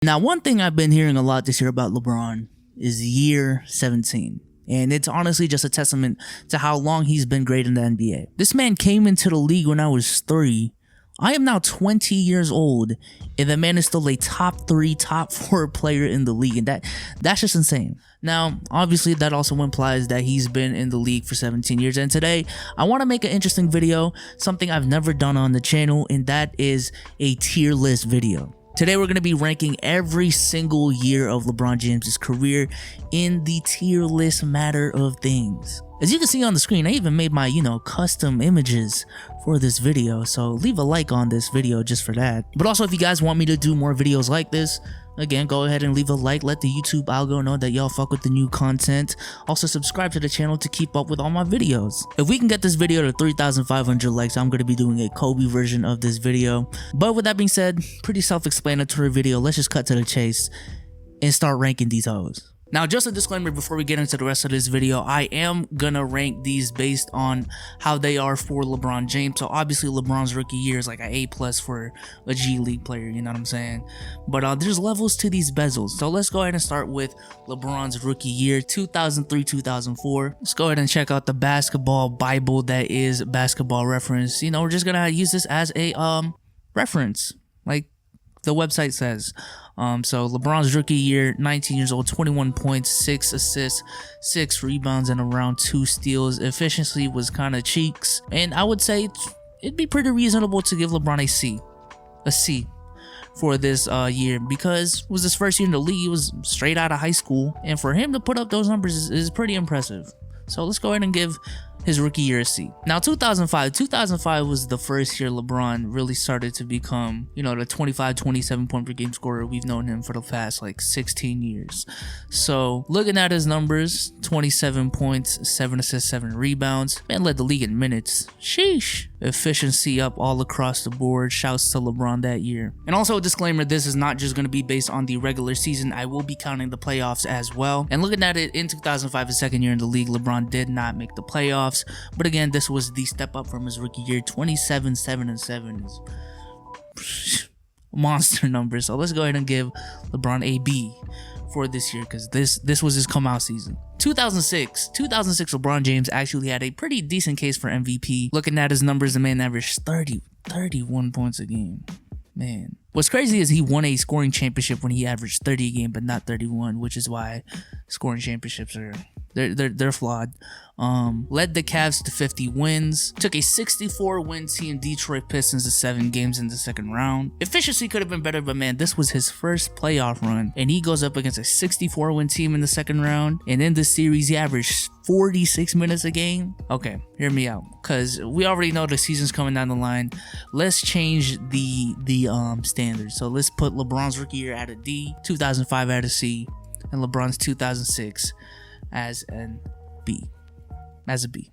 Now, one thing I've been hearing a lot this year about LeBron is year 17. And it's honestly just a testament to how long he's been great in the NBA. This man came into the league when I was 3. I am now 20 years old, and the man is still a top 3, top 4 player in the league. And that's just insane. Now, obviously, that also implies that he's been in the league for 17 years. And today, I want to make an interesting video, something I've never done on the channel, and that is a tier list video. Today, we're going to be ranking every single year of LeBron James's career in the tier list matter of things. As you can see on the screen, I even made my, custom images for this video. So leave a like on this video just for that. But also, if you guys want me to do more videos like this, again, go ahead and leave a like. Let the YouTube algo know that y'all fuck with the new content. Also, subscribe to the channel to keep up with all my videos. If we can get this video to 3,500 likes, I'm going to be doing a Kobe version of this video. But with that being said, pretty self-explanatory video. Let's just cut to the chase and start ranking these hoes. Now, just a disclaimer before we get into the rest of this video, I am gonna rank these based on how they are for LeBron James. So obviously LeBron's rookie year is like an A+ for a G League player, you know what I'm saying? But there's levels to these bezels. So let's go ahead and start with LeBron's rookie year, 2003-2004. Let's go ahead and check out the basketball Bible that is Basketball Reference. We're just gonna use this as a reference, like the website says. So LeBron's rookie year, 19 years old, 21 points, 6 assists, 6 rebounds, and around 2 steals. Efficiency was kind of cheeks, and I would say it'd be pretty reasonable to give LeBron a C for this year, because it was his first year in the league. He was straight out of high school, and for him to put up those numbers is pretty impressive. So let's go ahead and give his rookie year a C. Now, 2005 was the first year LeBron really started to become, the 25, 27 point per game scorer we've known him for the past like 16 years. So looking at his numbers, 27 points, 7 assists, 7 rebounds, man led the league in minutes. Sheesh. Efficiency up all across the board. Shouts to LeBron that year. And also a disclaimer, this is not just going to be based on the regular season. I will be counting the playoffs as well. And looking at it, in 2005, his second year in the league, LeBron did not make the playoffs. But again, this was the step up from his rookie year. 27, 7, and 7 is monster numbers. So let's go ahead and give LeBron a B for this year, because this was his come out season. 2006 LeBron James actually had a pretty decent case for MVP. Looking at his numbers, the man averaged 31 points a game. Man, what's crazy is he won a scoring championship when he averaged 30 a game, but not 31, which is why scoring championships are they're flawed. Led the Cavs to 50 wins. Took a 64-win team Detroit Pistons to 7 games in the second round. Efficiency could have been better, but man, this was his first playoff run, and he goes up against a 64-win team in the second round. And in this series, he averaged 46 minutes a game. Okay, hear me out, because we already know the season's coming down the line. Let's change the standards. So let's put LeBron's rookie year at a D, 2005 at a C, and LeBron's 2006 as a B.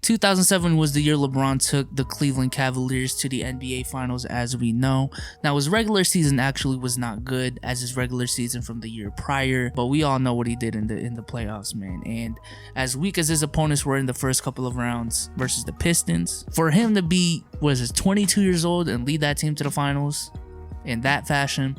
2007 was the year LeBron took the Cleveland Cavaliers to the NBA Finals, as we know. Now, his regular season actually was not good as his regular season from the year prior, but we all know what he did in the playoffs, man. And as weak as his opponents were in the first couple of rounds versus the Pistons, for him to be 22 years old and lead that team to the finals in that fashion,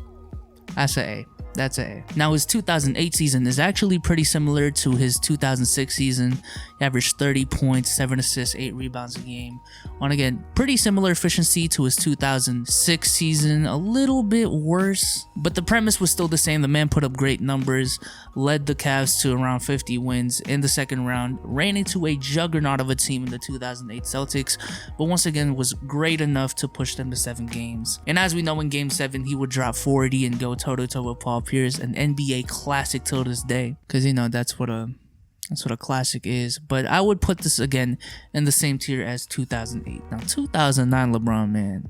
that's an A. That's A. Now, his 2008 season is actually pretty similar to his 2006 season. He averaged 30 points, 7 assists, 8 rebounds a game. On, again, pretty similar efficiency to his 2006 season. A little bit worse, but the premise was still the same. The man put up great numbers, led the Cavs to around 50 wins in the second round, ran into a juggernaut of a team in the 2008 Celtics, but once again was great enough to push them to 7 games. And as we know, in Game 7, he would drop 40 and go toe-to-toe with Paul Pierce, an NBA classic till this day, because that's what a classic is. But I would put this again in the same tier as 2008. Now, 2009 LeBron, man,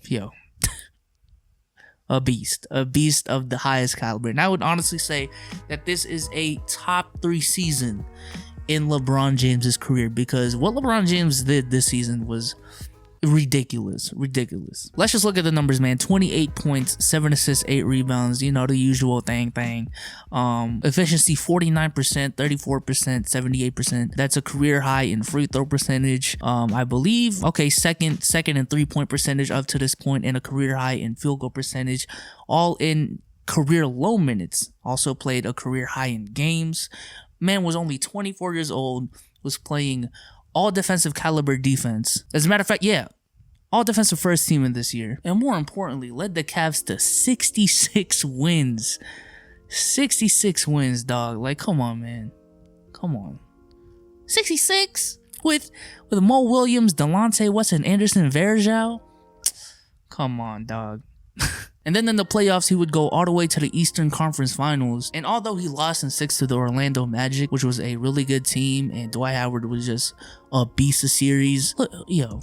yo, a beast of the highest caliber. And I would honestly say that this is a top 3 season in LeBron James's career, because what LeBron James did this season was ridiculous. Let's just look at the numbers, man. 28 points, 7 assists, 8 rebounds, the usual thing. Efficiency 49%, 34%, 78%. That's a career high in free throw percentage. I believe, okay, second in 3-point percentage up to this point, and a career high in field goal percentage, all in career low minutes, also played a career high in games. Man was only 24 years old, was playing all defensive caliber defense. As a matter of fact, yeah, all defensive first team in this year. And more importantly, led the Cavs to 66 wins. 66 wins, dog. Like, come on, man. Come on. 66? With Mo Williams, Delonte West, and Anderson Varejao? Come on, dog. And then in the playoffs, he would go all the way to the Eastern Conference Finals. And although he lost in 6 to the Orlando Magic, which was a really good team, and Dwight Howard was just a beast of series. Look,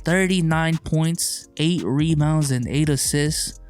39 points, 8 rebounds, and 8 assists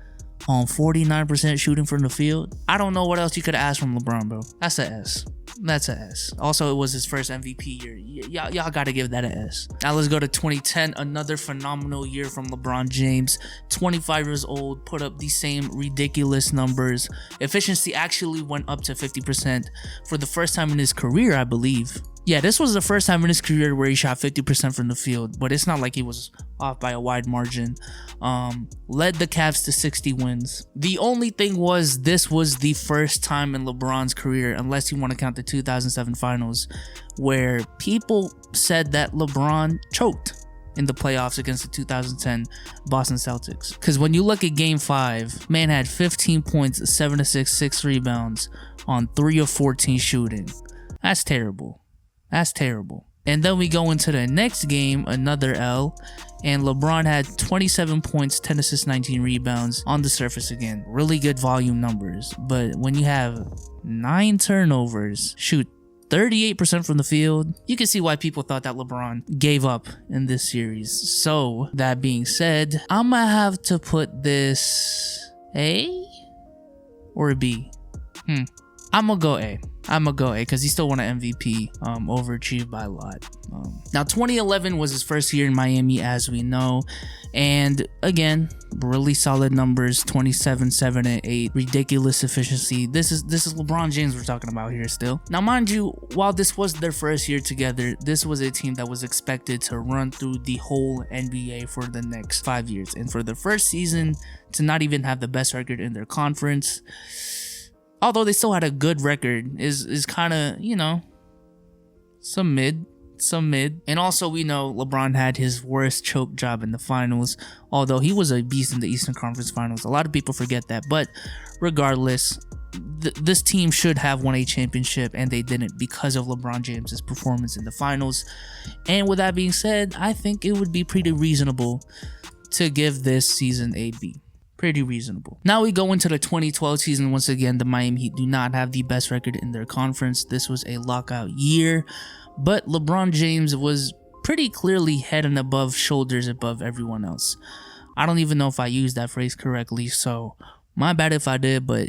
on 49% shooting from the field. I don't know what else you could ask from LeBron, bro. That's a S. That's a S. Also, it was his first MVP year. Y'all gotta give that an S. Now let's go to 2010. Another phenomenal year from LeBron James. 25 years old, put up the same ridiculous numbers. Efficiency actually went up to 50% for the first time in his career, I believe. Yeah, this was the first time in his career where he shot 50% from the field, but it's not like he was off by a wide margin. Led the Cavs to 60 wins. The only thing was, this was the first time in LeBron's career, unless you want to count the 2007 finals, where people said that LeBron choked in the playoffs against the 2010 Boston Celtics. Because when you look at Game 5, man had 15 points, 7 assists, 6 rebounds on 3 of 14 shooting. That's terrible. That's terrible. And then we go into the next game, another L, and LeBron had 27 points, 10 assists, 19 rebounds on the surface again. Really good volume numbers. But when you have 9 turnovers, shoot 38% from the field, you can see why people thought that LeBron gave up in this series. So, that being said, I'm gonna have to put this A or a B? I'm gonna go A. Because he still won an MVP, overachieved by a lot. Now, 2011 was his first year in Miami, as we know. And again, really solid numbers, 27, 7, and 8. Ridiculous efficiency. This is LeBron James we're talking about here still. Now, mind you, while this was their first year together, this was a team that was expected to run through the whole NBA for the next 5 years. And for the first season, to not even have the best record in their conference, although they still had a good record, is kind of, some mid. And also, we know LeBron had his worst choke job in the finals, although he was a beast in the Eastern Conference Finals. A lot of people forget that, but regardless, this team should have won a championship, and they didn't because of LeBron James's performance in the finals. And with that being said, I think it would be pretty reasonable to give this season a B. Pretty reasonable. Now we go into the 2012 season. Once again, the Miami Heat do not have the best record in their conference. This was a lockout year, but LeBron James was pretty clearly head and shoulders above everyone else. I don't even know if I used that phrase correctly, so my bad if I did, but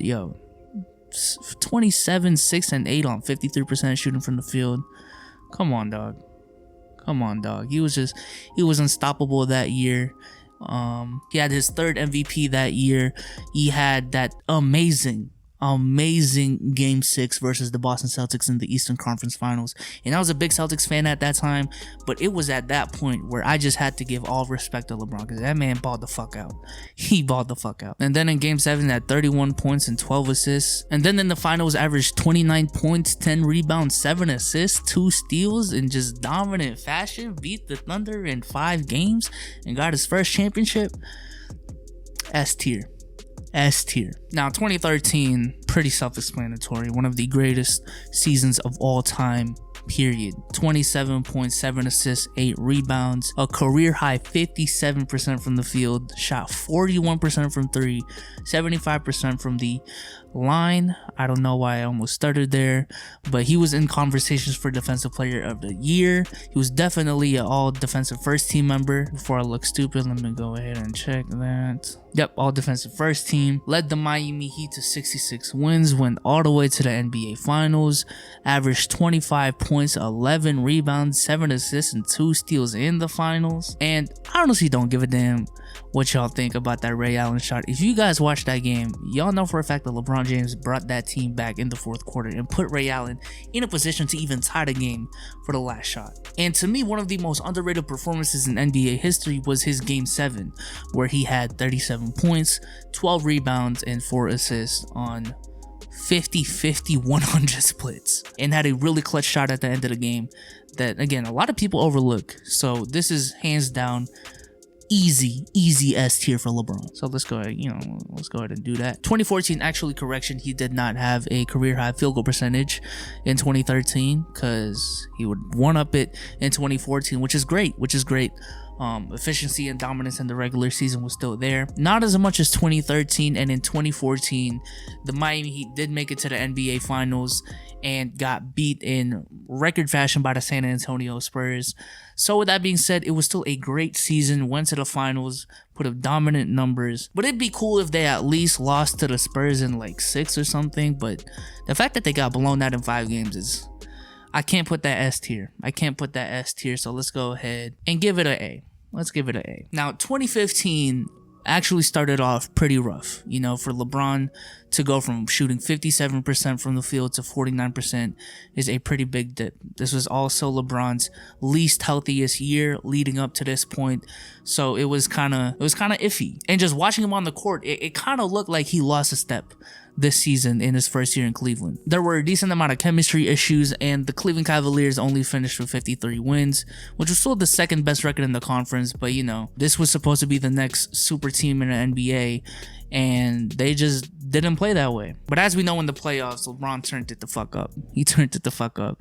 27, 6, and 8 on 53% shooting from the field. Come on, dog. He was unstoppable that year. He had his 3rd MVP that year. He had that amazing Game 6 versus the Boston Celtics in the Eastern Conference Finals. And I was a big Celtics fan at that time, but it was at that point where I just had to give all respect to LeBron, because that man balled the fuck out. He balled the fuck out. And then in Game 7, he had 31 points and 12 assists. And then in the finals, averaged 29 points, 10 rebounds, 7 assists, 2 steals in just dominant fashion. Beat the Thunder in 5 games and got his first championship. S tier. Now, 2013, pretty self-explanatory. One of the greatest seasons of all time, period. 27.7 assists, 8 rebounds, a career high 57% from the field, shot 41% from 3, 75% from the line. I don't know why I almost stuttered there, but he was in conversations for Defensive Player of the Year. He was definitely an all defensive first team member. Before I look stupid, let me go ahead and check that. Yep, all defensive first team. Led the Miami Heat to 66 wins, went all the way to the NBA Finals, averaged 25 points, 11 rebounds, 7 assists, and 2 steals in the finals. And I honestly don't give a damn what y'all think about that Ray Allen shot. If you guys watched that game, y'all know for a fact that LeBron James brought that team back in the fourth quarter and put Ray Allen in a position to even tie the game for the last shot. And to me, one of the most underrated performances in NBA history was his game 7, where he had 37 points, 12 rebounds, and 4 assists on 50-50-100 splits, and had a really clutch shot at the end of the game that, again, a lot of people overlook. So this is hands down easy S tier for LeBron. So let's go ahead, let's go ahead and do that. 2014, actually, correction, he did not have a career high field goal percentage in 2013 because he would one up it in 2014, which is great. Efficiency and dominance in the regular season was still there, not as much as 2013. And in 2014, the Miami Heat did make it to the NBA Finals and got beat in record fashion by the San Antonio Spurs. So with that being said, it was still a great season, went to the finals, put up dominant numbers. But it'd be cool if they at least lost to the Spurs in like 6 or something. But the fact that they got blown out in 5 games is, I can't put that S tier. So let's go ahead and give it an A. Let's give it an A. Now, 2015 actually started off pretty rough. For LeBron to go from shooting 57% from the field to 49% is a pretty big dip. This was also LeBron's least healthiest year leading up to this point. So it was kind of iffy. And just watching him on the court, it kind of looked like he lost a step this season in his first year in Cleveland. There were a decent amount of chemistry issues, and the Cleveland Cavaliers only finished with 53 wins, which was still the second best record in the conference. But this was supposed to be the next super team in the NBA, and they just didn't play that way. But as we know, in the playoffs, LeBron turned it the fuck up.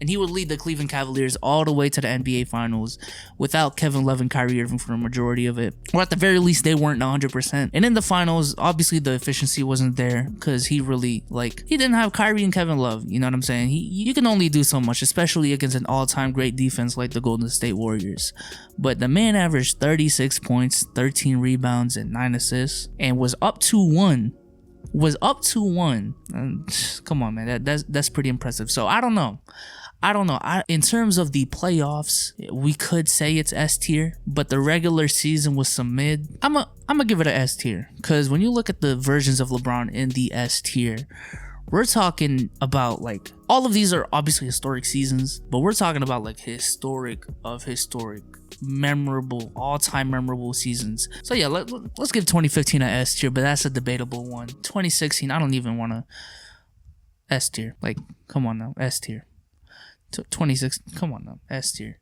And he would lead the Cleveland Cavaliers all the way to the NBA Finals without Kevin Love and Kyrie Irving for the majority of it. Or at the very least, they weren't 100%. And in the finals, obviously the efficiency wasn't there because he didn't have Kyrie and Kevin Love. You know what I'm saying? You can only do so much, especially against an all-time great defense like the Golden State Warriors. But the man averaged 36 points, 13 rebounds, and 9 assists, and was up 2-1. Come on, man. That's pretty impressive. So I don't know. In terms of the playoffs, we could say it's S tier, but the regular season was some mid. I'm gonna give it an S tier because when you look at the versions of LeBron in the S tier, we're talking about all of these are obviously historic seasons, but we're talking about historic, memorable, all-time memorable seasons. So yeah, let's give 2015 an S tier, but that's a debatable one. 2016, I don't even want to S tier. Come on now, S tier. 26, come on now, S tier.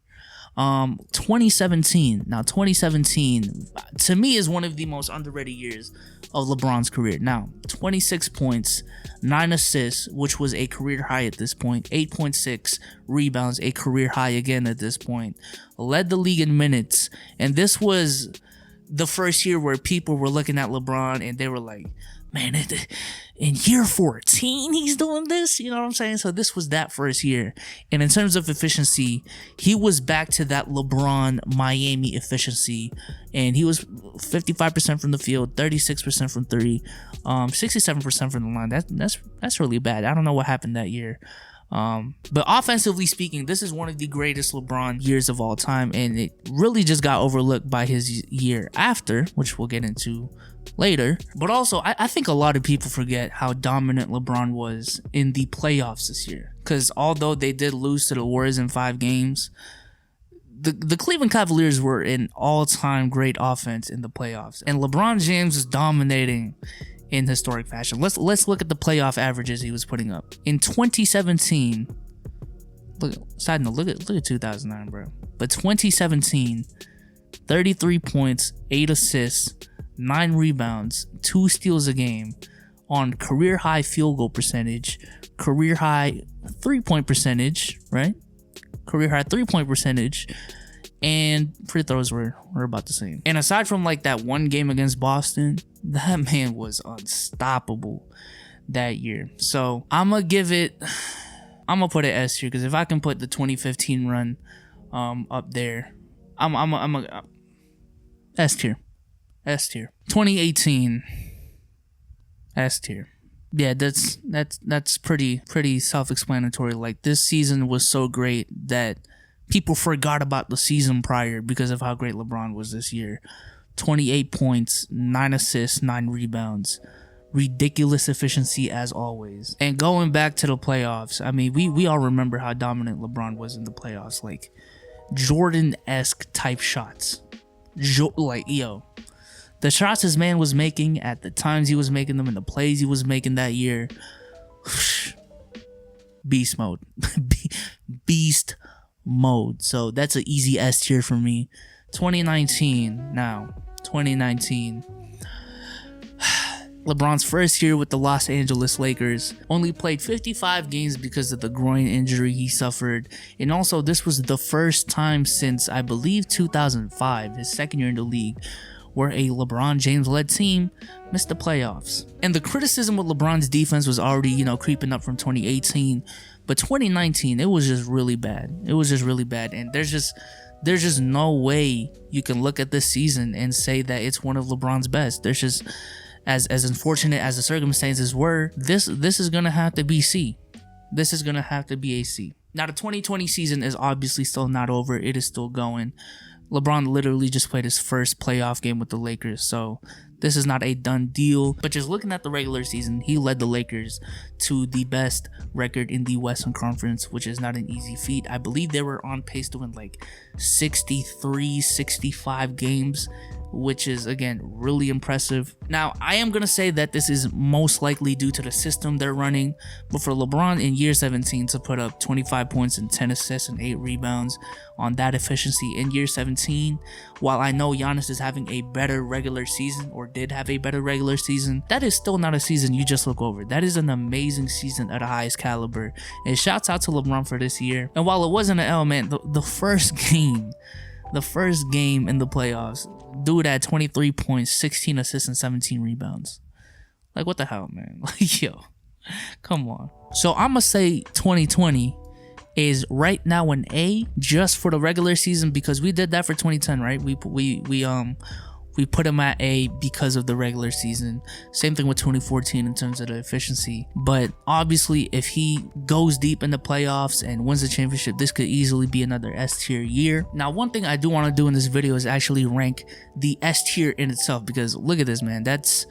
2017. Now, 2017 to me is one of the most underrated years of LeBron's career. Now, 26 points, 9 assists, which was a career high at this point, 8.6 rebounds, a career high again at this point, led the league in minutes, and this was the first year where people were looking at LeBron and they were like, man, in year 14 he's doing this, you know what I'm saying? So this was that first year, and in terms of efficiency, he was back to that LeBron Miami efficiency, and he was 55% from the field, 36% from 3, 67% from the line. That's really bad. I don't know what happened that year. But offensively speaking, this is one of the greatest LeBron years of all time, and it really just got overlooked by his year after, which we'll get into later. But also, I think a lot of people forget how dominant LeBron was in the playoffs this year, because although they did lose to the Warriors in 5 games, the Cleveland Cavaliers were an all-time great offense in the playoffs, and LeBron James is dominating in historic fashion. Let's look at the playoff averages he was putting up in 2017. Look at 2009, bro. But 2017, 33 points, 8 assists, 9 rebounds, 2 steals a game, on career high field goal percentage, career high 3-point percentage, right? Career high 3-point percentage, and free throws were about the same. And aside from that one game against Boston, that man was unstoppable that year. So I'm gonna put it S tier, because if I can put the 2015 run up there, I'm a S tier. 2018, S tier. Yeah, that's pretty self-explanatory. This season was so great that people forgot about the season prior because of how great LeBron was this year. 28 points, 9 assists, 9 rebounds. Ridiculous efficiency as always. And going back to the playoffs, I mean, we all remember how dominant LeBron was in the playoffs. Like, Jordan-esque type shots. The shots this man was making at the times he was making them and the plays he was making that year. Beast mode. Beast mode. So that's an easy S tier for me. 2019. LeBron's first year with the Los Angeles Lakers, only played 55 games because of the groin injury he suffered. And also, this was the first time since, I believe, 2005, his second year in the league, where a LeBron James-led team missed the playoffs. And the criticism with LeBron's defense was already, creeping up from 2018. But 2019, it was just really bad. And there's just no way you can look at this season and say that it's one of LeBron's best. There's just... As unfortunate as the circumstances were, this is gonna have to be C. This is gonna have to be a C. Now the 2020 season is obviously still not over. It is still going. LeBron literally just played his first playoff game with the Lakers, so this is not a done deal. But just looking at the regular season, he led the Lakers to the best record in the Western Conference, which is not an easy feat. I believe they were on pace to win like 63, 65 games, which is, again, really impressive. Now, I am going to say that this is most likely due to the system they're running, but for LeBron in year 17 to put up 25 points and 10 assists and 8 rebounds on that efficiency in year 17, while I know Giannis is having a better regular season, or did have a better regular season, that is still not a season you just look over. That is an amazing season at the highest caliber, and shouts out to LeBron for this year. And while it wasn't an L, man, the first game in the playoffs, dude had 23 points, 16 assists, and 17 rebounds. Like, what the hell, man? Like, yo, come on. So I'm gonna say 2020 is right now an A just for the regular season, because we did that for 2010, right? We put him at A because of the regular season. Same thing with 2014 in terms of the efficiency. But obviously, if he goes deep in the playoffs and wins the championship, this could easily be another S tier year. Now, one thing I do want to do in this video is actually rank the S tier in itself, because look at this, man. That's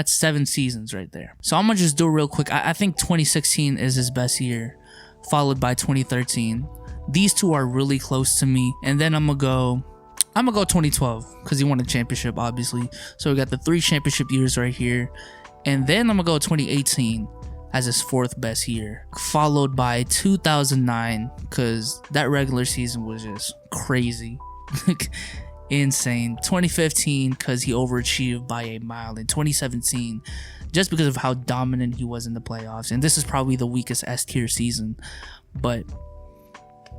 7 seasons right there. So I'm gonna just do it real quick. I think 2016 is his best year, followed by 2013. These two are really close to me. And then I'm gonna go 2012 because he won a championship, obviously. So we got the 3 championship years right here. And then I'm gonna go 2018 as his 4th best year, followed by 2009 because that regular season was just crazy. Insane. 2015 because he overachieved by a mile. And 2017 just because of how dominant he was in the playoffs. And this is probably the weakest S tier season, but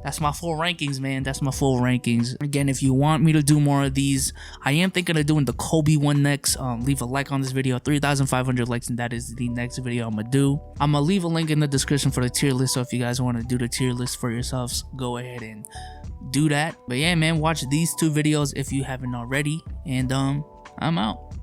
that's my full rankings, man. That's my full rankings. Again, if you want me to do more of these, I am thinking of doing the Kobe one next. Leave a like on this video. 3,500 likes, and that is the next video I'm gonna do. I'm gonna leave a link in the description for the tier list, so if you guys want to do the tier list for yourselves, go ahead and do that. But yeah, man, watch these 2 videos if you haven't already, and I'm out.